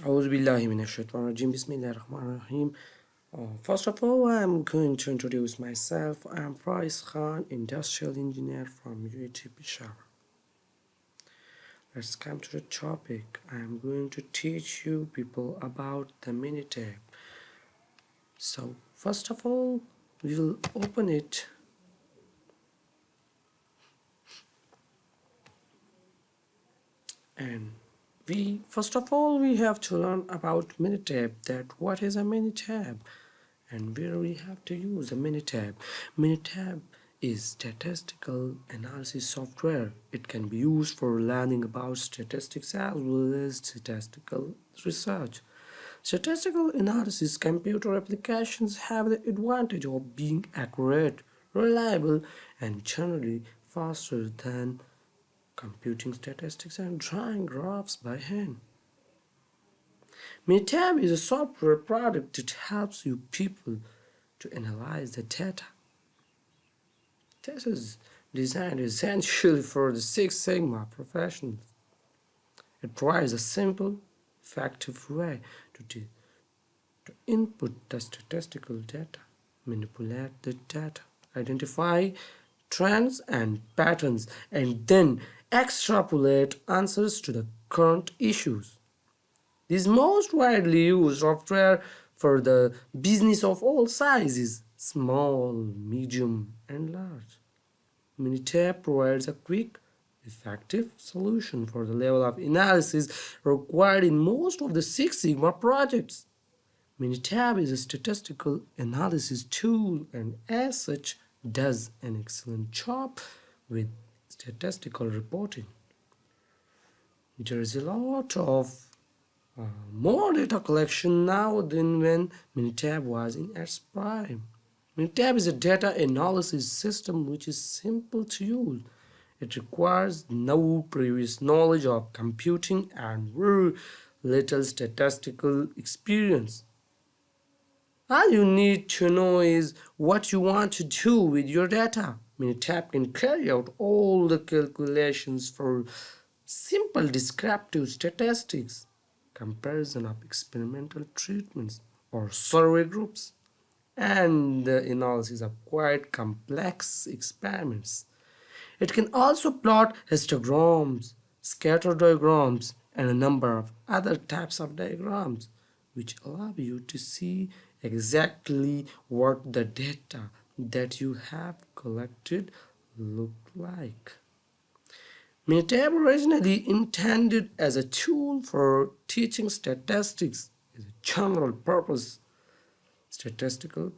أعوذ بالله من الشيطان الرجيم بسم الله الرحمن الرحيم. First of all, I'm going to introduce myself. I'm Faiz Khan, industrial engineer from UAT Peshawar. Let's come to the topic. I'm going to teach you people about the Minitab. So first of all, we will open it and we have to learn about Minitab, that what is a Minitab and where we have to use a Minitab. Minitab is statistical analysis software. It can be used for learning about statistics as well as statistical research. Statistical analysis computer applications have the advantage of being accurate, reliable, and generally faster than computing statistics and drawing graphs by hand. Minitab is a software product that helps you people to analyze the data. This is designed essentially for the Six Sigma professionals. It provides a simple, effective way to input the statistical data, manipulate the data, identify trends and patterns, and then extrapolate answers to the current issues. This most widely used software for the business of all sizes, small, medium, and large. Minitab provides a quick, effective solution for the level of analysis required in most of the Six Sigma projects. Minitab is a statistical analysis tool and as such does an excellent job with statistical reporting. There is a lot of more data collection now than when Minitab was in its prime. Minitab is a data analysis system which is simple to use. It requires no previous knowledge of computing and very little statistical experience. All you need to know is what you want to do with your data. Minitab can carry out all the calculations for simple descriptive statistics, comparison of experimental treatments or survey groups, and the analysis of quite complex experiments. It can also plot histograms, scatter diagrams, and a number of other types of diagrams, which allow you to see exactly what the data that you have collected look like. Minitab originally intended as a tool for teaching statistics is a general purpose statistical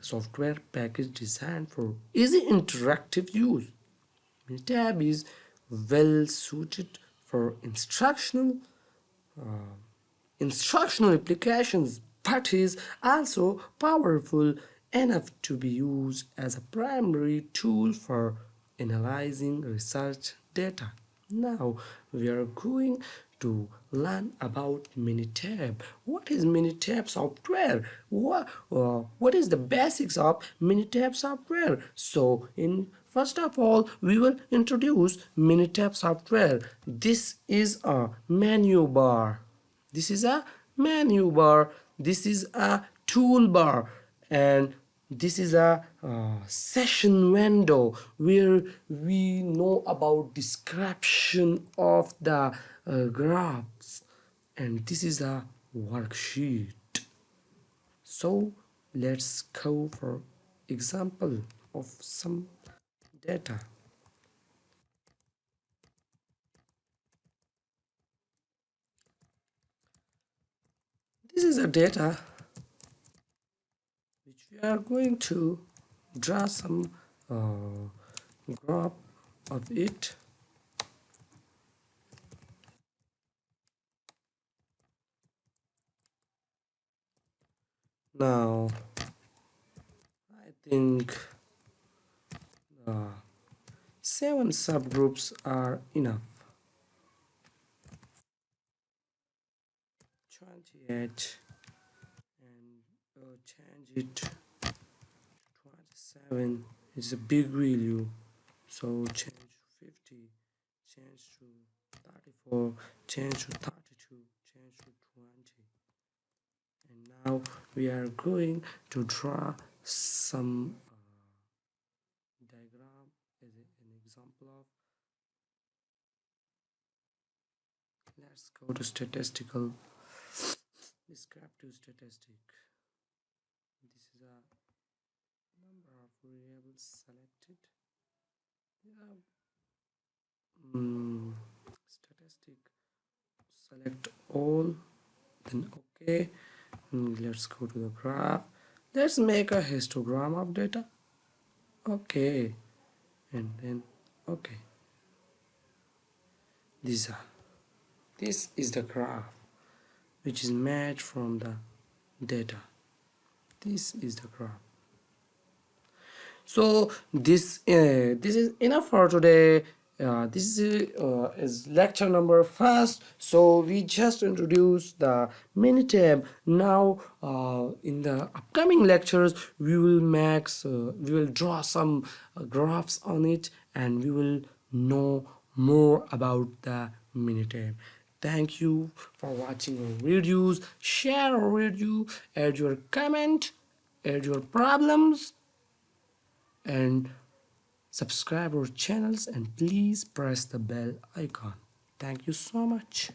software package designed for easy interactive use. Minitab is well suited for instructional applications, but is also powerful enough to be used as a primary tool for analyzing research data. Now we are going to learn about Minitab. What is Minitab software? What is the basics of Minitab software? So in first of all, we will introduce Minitab software. This is a menu bar. This is a menu bar. This is a toolbar, and this is a session window where we know about description of the graphs, and this is a worksheet. So let's go for example of some data. This is a data which we are going to draw some graph of it. Now I think uh, 7 subgroups are enough. 28 and change it to 27 is a big value, so change to 50, change to 34, change to 32, change to we are going to draw some diagram as an example of. Let's go to statistical descriptive statistic. This is a number of variables selected. Yeah. Statistic select all, then okay, and let's go to the graph. Let's make a histogram of data. Okay, and then okay. This is the graph which is made from the data. This is the graph. So this is enough for today. This is lecture number first. So we just introduced the Minitab. Now in the upcoming lectures we will draw some graphs on it, and we will know more about the Minitab. Thank you for watching our videos. Share our video, add your comment, add your problems, and subscribe our channels, and please press the bell icon. Thank you so much.